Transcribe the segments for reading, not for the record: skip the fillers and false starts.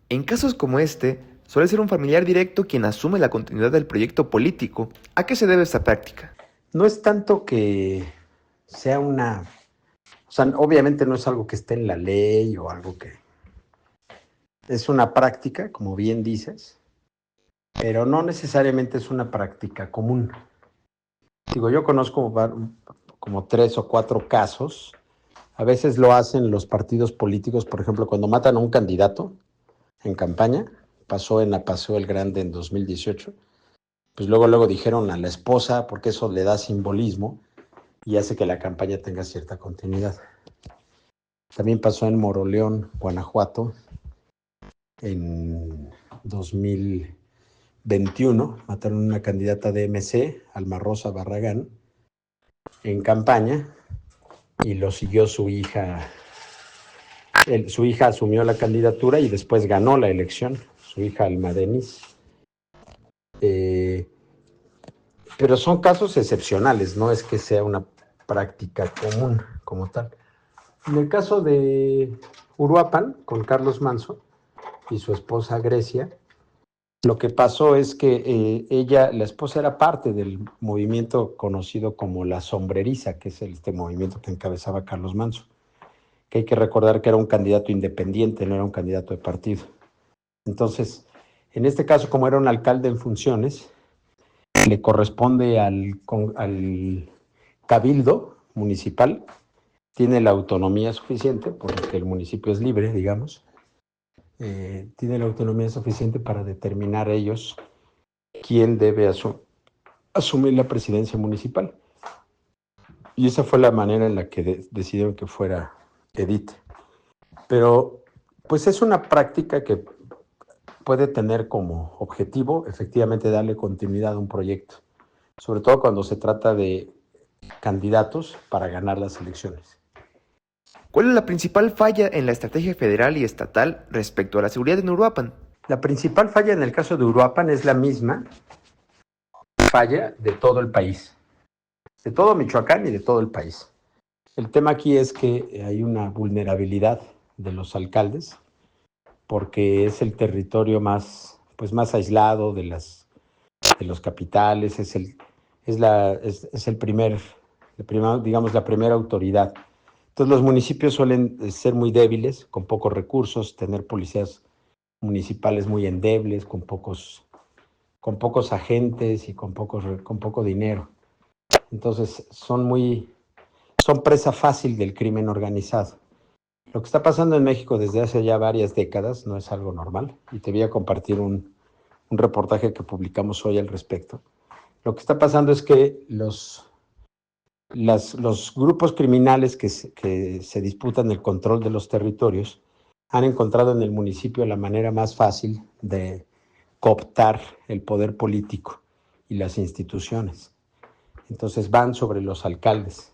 En casos como este, suele ser un familiar directo quien asume la continuidad del proyecto político. ¿A qué se debe esta práctica? No es tanto que sea o sea, obviamente no es algo que esté en la ley o algo que es una práctica, como bien dices, pero no necesariamente es una práctica común. Digo, yo conozco como 3 o 4 casos. A veces lo hacen los partidos políticos, por ejemplo, cuando matan a un candidato en campaña, pasó en la Paseo el Grande en 2018, pues luego dijeron a la esposa, porque eso le da simbolismo y hace que la campaña tenga cierta continuidad. También pasó en Moroleón, Guanajuato, en 2021, mataron a una candidata de MC, Alma Rosa Barragán, en campaña y lo siguió su hija. Su hija asumió la candidatura y después ganó la elección, su hija Alma Denis. Eh, pero son casos excepcionales, no es que sea una práctica común como tal. En el caso de Uruapan, con Carlos Manso y su esposa Grecia, lo que pasó es que la esposa era parte del movimiento conocido como la sombreriza, que es este movimiento que encabezaba Carlos Manso, que hay que recordar que era un candidato independiente, no era un candidato de partido. Entonces, en este caso, como era un alcalde en funciones, le corresponde al cabildo municipal, tiene la autonomía suficiente, porque el municipio es libre, digamos, tiene la autonomía suficiente para determinar ellos quién debe asumir la presidencia municipal. Y esa fue la manera en la que decidieron que fuera Edith. Pero pues es una práctica que puede tener como objetivo efectivamente darle continuidad a un proyecto, sobre todo cuando se trata de candidatos para ganar las elecciones. ¿Cuál es la principal falla en la estrategia federal y estatal respecto a la seguridad en Uruapan? La principal falla en el caso de Uruapan es la misma falla de todo el país, de todo Michoacán y de todo el país. El tema aquí es que hay una vulnerabilidad de los alcaldes porque es el territorio más aislado de los capitales, es digamos, la primera autoridad. Entonces los municipios suelen ser muy débiles, con pocos recursos, tener policías municipales muy endebles, con pocos agentes y con poco dinero. Entonces son presa fácil del crimen organizado. Lo que está pasando en México desde hace ya varias décadas no es algo normal y te voy a compartir un reportaje que publicamos hoy al respecto. Lo que está pasando es que los grupos criminales que se disputan el control de los territorios han encontrado en el municipio la manera más fácil de cooptar el poder político y las instituciones. Entonces van sobre los alcaldes,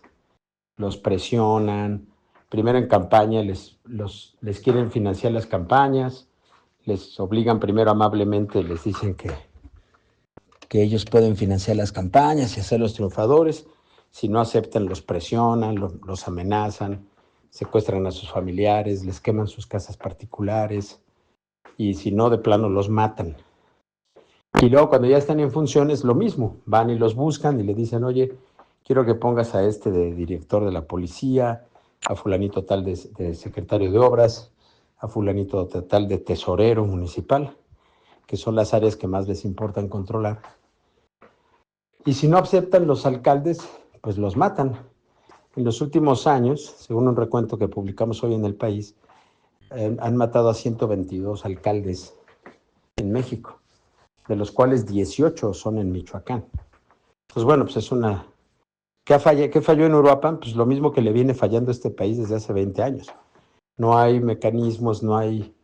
los presionan, primero en campaña les quieren financiar las campañas, les obligan primero amablemente, les dicen que ellos pueden financiar las campañas y hacer los triunfadores. Si no aceptan, los presionan, los amenazan, secuestran a sus familiares, les queman sus casas particulares y si no, de plano los matan. Y luego cuando ya están en funciones, lo mismo, van y los buscan y le dicen, oye, quiero que pongas a este de director de la policía, a fulanito tal de secretario de obras, a fulanito tal de tesorero municipal, que son las áreas que más les importan controlar. Y si no aceptan los alcaldes, pues los matan. En los últimos años, según un recuento que publicamos hoy en El País, han matado a 122 alcaldes en México, de los cuales 18 son en Michoacán. Pues bueno, pues es una... ¿Qué falló en Uruapan? Pues lo mismo que le viene fallando a este país desde hace 20 años. No hay mecanismos, no hay,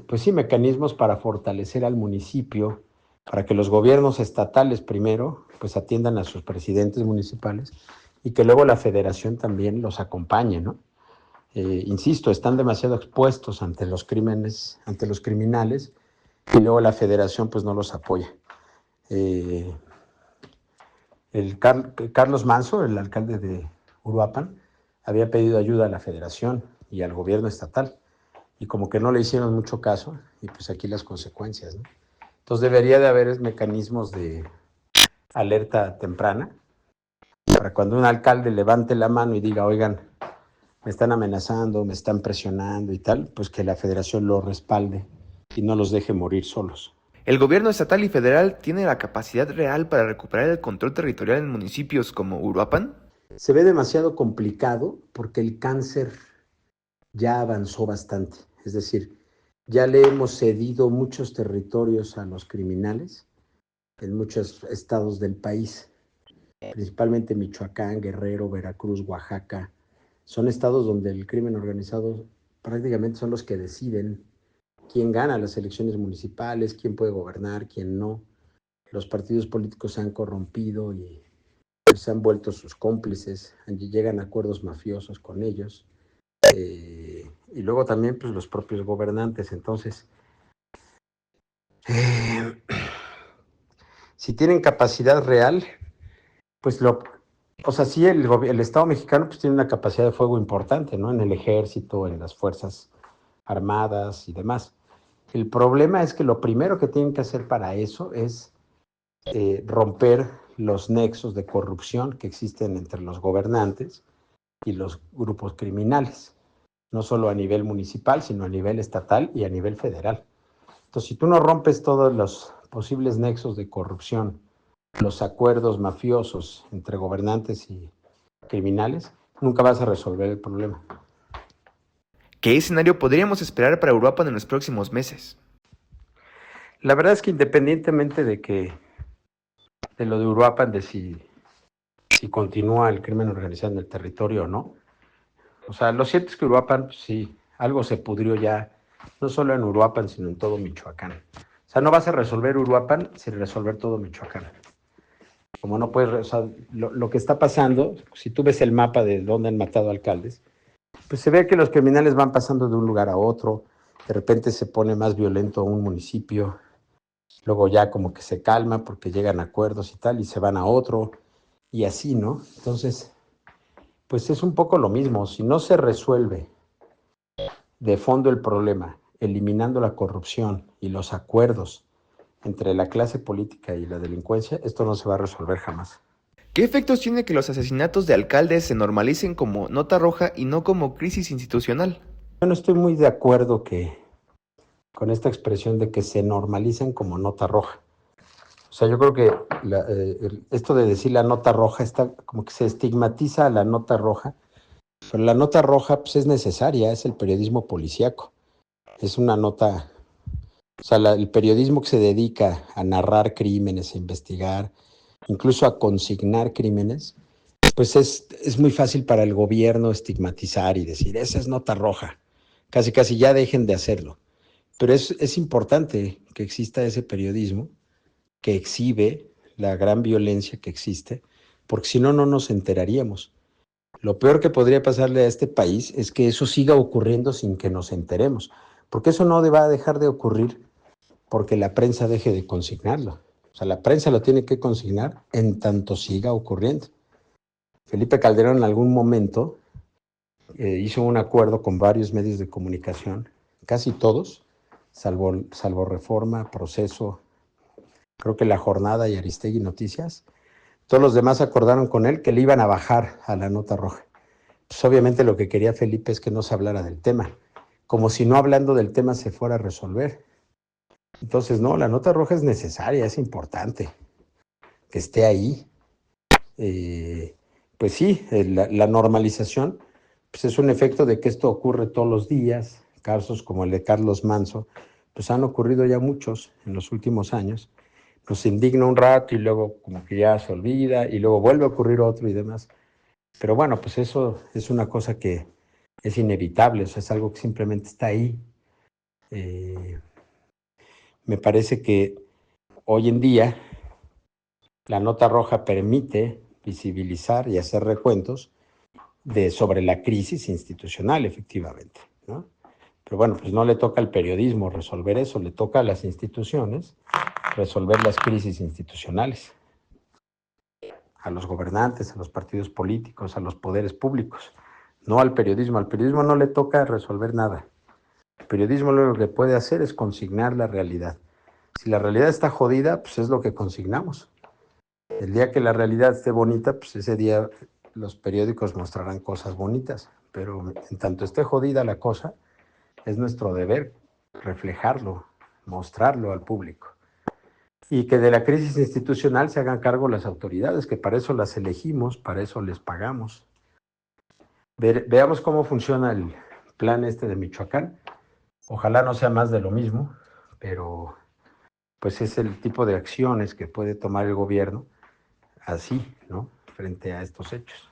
pues sí, mecanismos para fortalecer al municipio, para que los gobiernos estatales primero, pues atiendan a sus presidentes municipales y que luego la federación también los acompañe, ¿no? Insisto, están demasiado expuestos ante los crímenes, ante los criminales, y luego la federación pues no los apoya. Eh, Carlos Manso, el alcalde de Uruapan, había pedido ayuda a la federación y al gobierno estatal, y como que no le hicieron mucho caso, y pues aquí las consecuencias, ¿no? Entonces debería de haber mecanismos de alerta temprana para cuando un alcalde levante la mano y diga, oigan, me están amenazando, me están presionando y tal, pues que la federación lo respalde y no los deje morir solos. ¿El gobierno estatal y federal tiene la capacidad real para recuperar el control territorial en municipios como Uruapan? Se ve demasiado complicado porque el cáncer ya avanzó bastante. Es decir, ya le hemos cedido muchos territorios a los criminales en muchos estados del país, principalmente Michoacán, Guerrero, Veracruz, Oaxaca. Son estados donde el crimen organizado prácticamente son los que deciden quién gana las elecciones municipales, quién puede gobernar, quién no. Los partidos políticos se han corrompido y se han vuelto sus cómplices, llegan a acuerdos mafiosos con ellos. Y luego también pues, los propios gobernantes. Entonces, eh, si tienen capacidad real, pues o sea, sí, el Estado mexicano pues tiene una capacidad de fuego importante, ¿no? En el ejército, en las fuerzas armadas y demás. El problema es que lo primero que tienen que hacer para eso es romper los nexos de corrupción que existen entre los gobernantes y los grupos criminales, no solo a nivel municipal, sino a nivel estatal y a nivel federal. Entonces, si tú no rompes todos los posibles nexos de corrupción, los acuerdos mafiosos entre gobernantes y criminales, nunca vas a resolver el problema. ¿Qué escenario podríamos esperar para Uruapan en los próximos meses? La verdad es que independientemente de lo de Uruapan, de si continúa el crimen organizado en el territorio o no, o sea, lo cierto es que Uruapan, pues, sí, algo se pudrió ya, no solo en Uruapan, sino en todo Michoacán. O sea, no vas a resolver Uruapan sin resolver todo Michoacán. Como no puedes, o sea, lo que está pasando, si tú ves el mapa de dónde han matado alcaldes, pues se ve que los criminales van pasando de un lugar a otro, de repente se pone más violento un municipio, luego ya como que se calma porque llegan a acuerdos y tal, y se van a otro, y así, ¿no? Entonces, pues es un poco lo mismo, si no se resuelve de fondo el problema, eliminando la corrupción y los acuerdos entre la clase política y la delincuencia, esto no se va a resolver jamás. ¿Qué efectos tiene que los asesinatos de alcaldes se normalicen como nota roja y no como crisis institucional? Yo no estoy muy de acuerdo con esta expresión de que se normalicen como nota roja. O sea, yo creo que esto de decir la nota roja está como que se estigmatiza a la nota roja, pero la nota roja pues, es necesaria, es el periodismo policíaco. Es una nota, o sea, el periodismo que se dedica a narrar crímenes, a investigar, incluso a consignar crímenes, pues es muy fácil para el gobierno estigmatizar y decir, esa es nota roja. Casi, casi ya dejen de hacerlo. Pero es importante que exista ese periodismo que exhibe la gran violencia que existe, porque si no, no nos enteraríamos. Lo peor que podría pasarle a este país es que eso siga ocurriendo sin que nos enteremos, porque eso no va a dejar de ocurrir porque la prensa deje de consignarlo. O sea, la prensa lo tiene que consignar en tanto siga ocurriendo. Felipe Calderón en algún momento hizo un acuerdo con varios medios de comunicación, casi todos, salvo Reforma, Proceso, creo que La Jornada y Aristegui Noticias. Todos los demás acordaron con él que le iban a bajar a la nota roja. Pues obviamente lo que quería Felipe es que no se hablara del tema, como si no hablando del tema se fuera a resolver. Entonces, no, la nota roja es necesaria, es importante que esté ahí. Pues sí, la normalización pues es un efecto de que esto ocurre todos los días. Casos como el de Carlos Manso, pues han ocurrido ya muchos en los últimos años. Nos indigna un rato y luego como que ya se olvida y luego vuelve a ocurrir otro y demás. Pero bueno, pues eso es una cosa que es inevitable, o sea, es algo que simplemente está ahí. Eh, Me parece que hoy en día la nota roja permite visibilizar y hacer recuentos sobre la crisis institucional, efectivamente, ¿no? Pero bueno, pues no le toca al periodismo resolver eso, le toca a las instituciones resolver las crisis institucionales, a los gobernantes, a los partidos políticos, a los poderes públicos, no al periodismo. Al periodismo no le toca resolver nada. periodismo lo único que puede hacer es consignar la realidad. Si la realidad está jodida, pues es lo que consignamos. El día que la realidad esté bonita, pues ese día los periódicos mostrarán cosas bonitas, pero en tanto esté jodida la cosa, es nuestro deber reflejarlo, mostrarlo al público. Y que de la crisis institucional se hagan cargo las autoridades, que para eso las elegimos, para eso les pagamos. Veamos cómo funciona el plan este de Michoacán. Ojalá no sea más de lo mismo, pero pues es el tipo de acciones que puede tomar el gobierno así, ¿no? Frente a estos hechos.